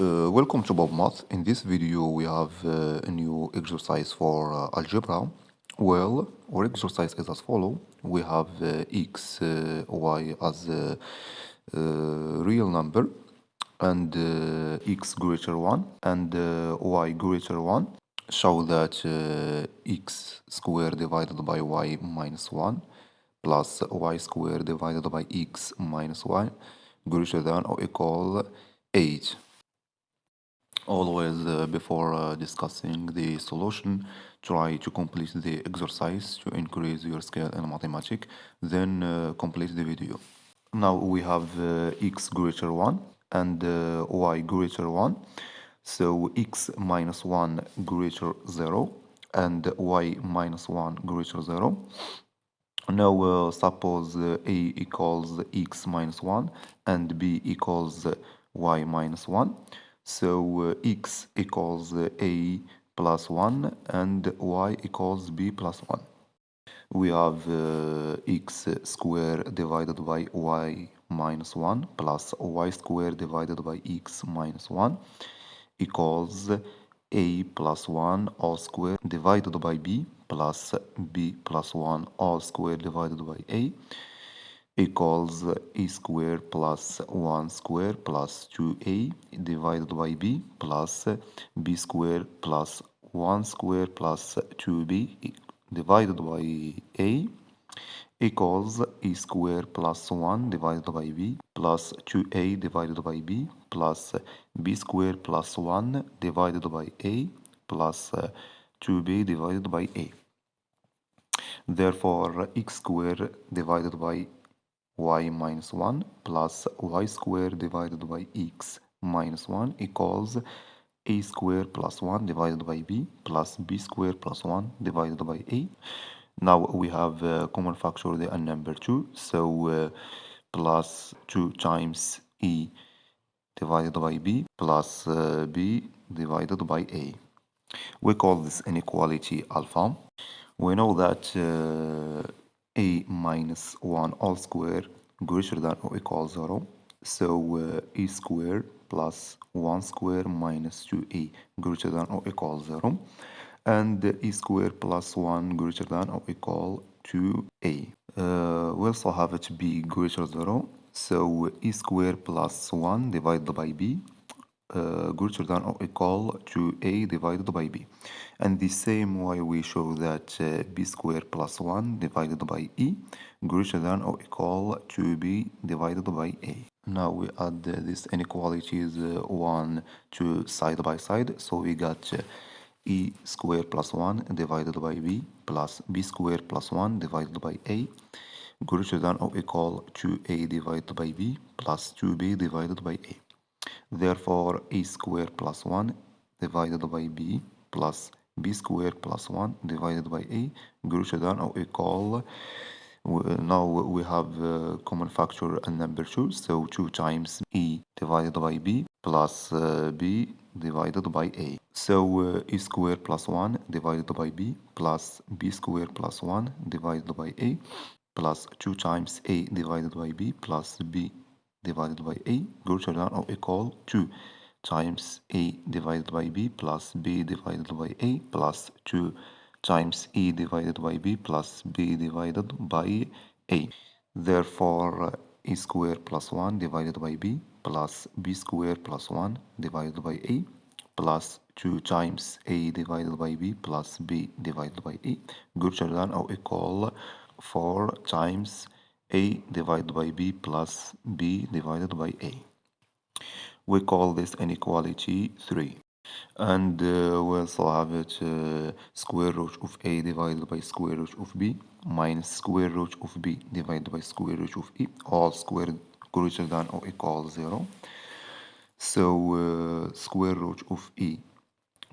Welcome to BobMath. In this video, we have a new exercise for algebra. Well, our exercise is as follow. We have x, y as a real number, and x greater 1 and y greater 1. Show that x squared divided by y minus 1 plus y squared divided by x minus 1 greater than or equal 8. Always before discussing the solution, try to complete the exercise to increase your skill in mathematics, then complete the video. Now we have x greater 1 and y greater 1. So x minus 1 greater 0 and y minus 1 greater 0. Now suppose a equals x minus 1 and b equals y minus 1. So x equals a plus 1 and y equals b plus 1. We have x squared divided by y minus 1 plus y squared divided by x minus 1 equals a plus 1 all squared divided by b plus b plus 1 all squared divided by a equals a squared plus 1 squared plus 2a divided by b plus b squared plus 1 squared plus 2b divided by a equals a squared plus 1 divided by b plus 2a divided by b plus b squared plus 1 divided by a plus 2b divided by a. Therefore, x squared divided by y minus 1 plus y squared divided by x minus 1 equals a squared plus 1 divided by b plus b squared plus 1 divided by a. Now we have common factor the number 2, so plus 2 times e divided by b plus b divided by a. We call this inequality alpha. We know that a minus 1 all square greater than or equal 0. So a square plus 1 square minus 2a greater than or equal 0. And a square plus 1 greater than or equal 2a. We also have it b greater 0. So a square plus 1 divided by b greater than or equal to a divided by b. And the same way we show that b squared plus 1 divided by e greater than or equal to b divided by a. Now we add these inequalities 1 to side by side, so we got e squared plus 1 divided by b plus b squared plus 1 divided by a greater than or equal to a divided by b plus 2b divided by a. Therefore, a squared plus 1 divided by b plus b squared plus 1 divided by a greater than or equal. Now we have common factor and number 2, so 2 times e divided by b plus b divided by a. So e squared plus 1 divided by b plus b squared plus 1 divided by a plus 2 times a divided by b plus b divided by a greater than or equal to times a divided by b plus b divided by a plus 2 times e divided by b plus b divided by a. Therefore, e squared plus 1 divided by b plus b squared plus 1 divided by a plus 2 times a divided by b plus b divided by a greater than or equal 4 times a divided by b plus b divided by a. We call this inequality 3. And we also have it square root of a divided by square root of b minus square root of b divided by square root of e, all squared greater than or equal 0. So square root of e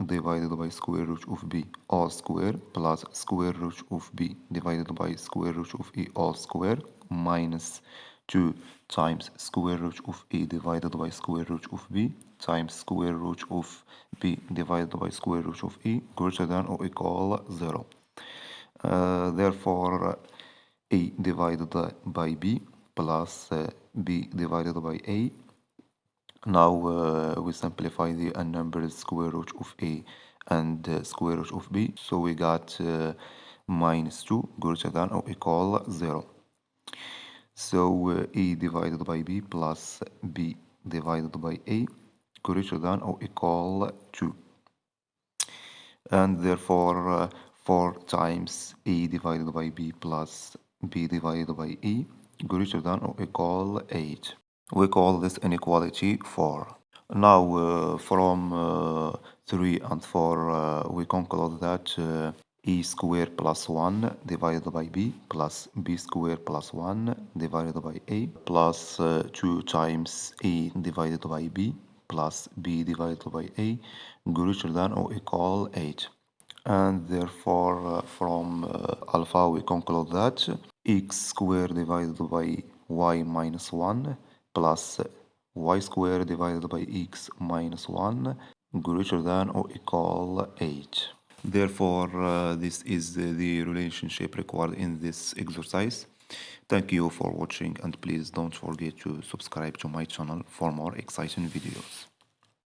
divided by square root of b all square plus square root of b divided by square root of e all square minus 2 times square root of e divided by square root of b times square root of b divided by square root of e greater than or equal 0. Therefore, a divided by b plus b divided by a Now we simplify the numbers square root of a and square root of b. So we got minus 2 greater than or equal 0. So a divided by b plus b divided by a greater than or equal 2. And therefore 4 times a divided by b plus b divided by e greater than or equal 8. We call this inequality 4. Now from 3 and 4 we conclude that e squared plus 1 divided by b plus b squared plus 1 divided by a plus 2 times a divided by b plus b divided by a greater than or equal 8. And therefore from alpha we conclude that x squared divided by y minus 1 plus y squared divided by x minus 1 greater than or equal 8. Therefore, this is the relationship required in this exercise. Thank you for watching, and please don't forget to subscribe to my channel for more exciting videos.